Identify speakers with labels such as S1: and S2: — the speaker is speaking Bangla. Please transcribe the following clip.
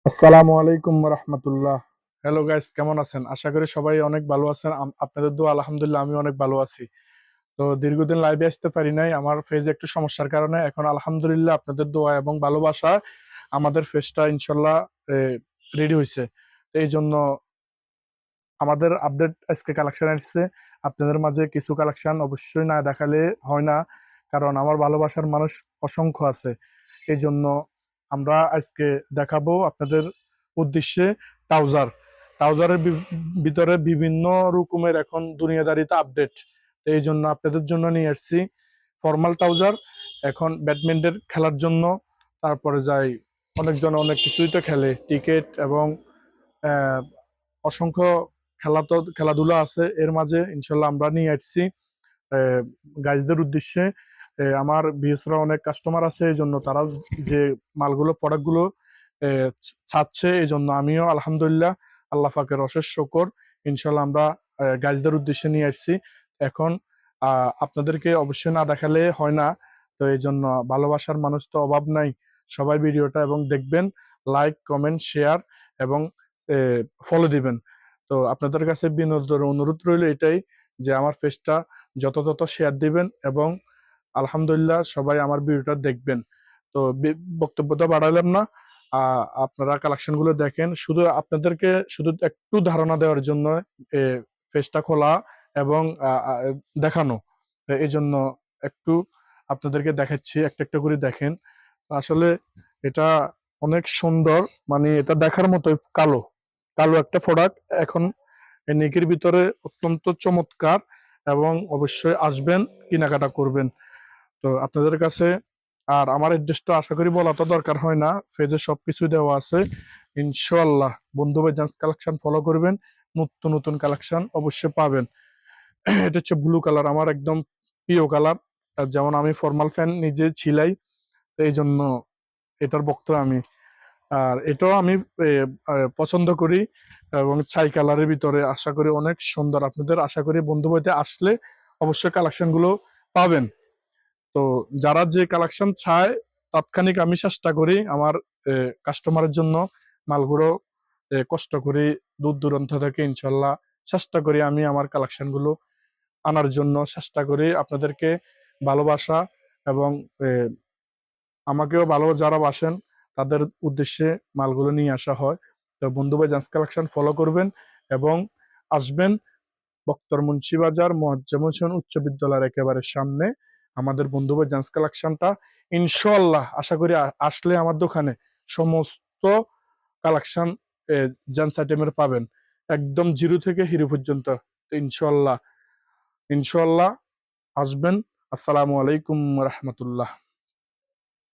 S1: আসসালামু আলাইকুম রহমতুল্লাহ। হ্যালো গাইস, কেমন আছেন? আশা করি সবাই অনেক ভালো আছেন। আপনাদের দোয়া আলহামদুলিল্লাহ আমি অনেক ভালো আছি। তো দীর্ঘদিন লাইভে আসতে পারি নাই, আমার ফেজে একটু সমস্যার কারণে। এখন আলহামদুলিল্লাহ আপনাদের দোয়া এবং ভালোবাসা আমাদের ফেজটা ইনশাল্লাহ রেডি হয়েছে। তো এই জন্য আমাদের আপডেট আজকে কালেকশন আসছে। আপনাদের মাঝে কিছু কালেকশন অবশ্যই না দেখালে হয় না, কারণ আমার ভালোবাসার মানুষ অসংখ্য আছে। এই জন্য আমরা আজকে দেখাবো আপনাদের উদ্দেশ্যে ট্রাউজার। ট্রাউজারের ভিতরে বিভিন্ন রকমের এখন দুনিয়াদারিতে আপডেট। তো এই জন্য আপনাদের জন্য নিয়ে এসেছি ফর্মাল ট্রাউজার। এখন ব্যাডমিন্টন খেলার জন্য, তারপরে যাই অনেকজন অনেক কিছুই তো খেলে, ক্রিকেট এবং আহ, অসংখ্য খেলাধুলা আছে। এর মাঝে ইনশাল্লাহ আমরা নিয়ে আসছি গাইজদের উদ্দেশ্যে। আমার বিএসরা অনেক কাস্টমার আছে, এই জন্য তারা যে মালগুলো প্রোডাক্টগুলো চাচ্ছে, এই জন্য আমিও আলহামদুলিল্লাহ আল্লাহ পাকের অশেষ শকর, ইনশাল্লাহ আমরা গাইজদের উদ্দেশ্যে নিয়ে আসছি। এখন আপনাদেরকে অবশ্যই না দেখালে হয় না। তো এই জন্য ভালোবাসার মানুষ তো অভাব নাই। সবাই ভিডিওটা এবং দেখবেন, লাইক কমেন্ট শেয়ার এবং ফলো দিবেন। তো আপনাদের কাছে বিনোদন অনুরোধ রইল এটাই, যে আমার পেজটা যত শেয়ার দিবেন এবং আলহামদুলিল্লাহ সবাই আমার ভিডিওটা দেখবেন। তো বক্তব্যটা বাড়ালাম না, আপনারা কালেকশন গুলো দেখেন। শুধু আপনাদেরকে শুধু একটু ধারণা দেওয়ার জন্য পেজটা খোলা এবং দেখানো। এই জন্য একটু আপনাদেরকে দেখাচ্ছি, একটা একটা করে দেখেন। আসলে এটা অনেক সুন্দর, মানে এটা দেখার মতো। কালো কালো একটা প্রোডাক্ট এখন এই নেকের ভিতরে অত্যন্ত চমৎকার, এবং অবশ্যই আসবেন, কেনাকাটা করবেন। তো আপনাদের কাছে আর আমার অ্যাড্রেসটা আশা করি বলা তো দরকার হয় না, পেজে সবকিছু দেওয়া আছে। ইনশাআল্লাহ বন্ধু ভাই জান্স কালেকশন ফলো করবেন, নতুন নতুন কালেকশন অবশ্যই পাবেন। এটা হচ্ছে ব্লু কালার, আমার একদম প্রিয় কালার। যেমন আমি ফর্মাল ফ্যান নিজে ছিলাই, তো এই জন্য এটার ভক্ত আমি। আর এটাও আমি এ, পছন্দ করি, এবং ছাই কালারের ভিতরে আশা করি অনেক সুন্দর। আপনাদের আশা করি বন্ধু বাড়িতে আসলে অবশ্যই কালেকশন গুলো পাবেন। তো যারা যে কালেকশন চায়, তাৎক্ষণিক আমি চেষ্টা করি আমার কাস্টমারের জন্য মালগুলো কষ্ট করি দূর দূরান্ত থেকে ইনশাল্লাহ চেষ্টা করি আমি আমার কালেকশন গুলো আনার জন্য চেষ্টা করি। আপনাদেরকে ভালোবাসা এবং আমাকেও ভালো যারা বাসেন তাদের উদ্দেশ্যে মালগুলো নিয়ে আসা হয়। তো বন্ধু ভাই জান্স কালেকশন ফলো করবেন এবং আসবেন বক্তর মুন্সিবাজার মোয়াজ্জেম হোসেন উচ্চ বিদ্যালয়ের একেবারে সামনে আমাদের বন্ধু ভাই জান্স কালেকশনটা। ইনশাআল্লাহ আশা করি আসলে আমার দোকানে সমস্ত কালেকশন জেন্টস আইটেমের পাবেন, একদম জিরো থেকে হিরো পর্যন্ত। ইনশাআল্লাহ ইনশাআল্লাহ আসবেন। আসসালামু আলাইকুম রহমতুল্লাহ।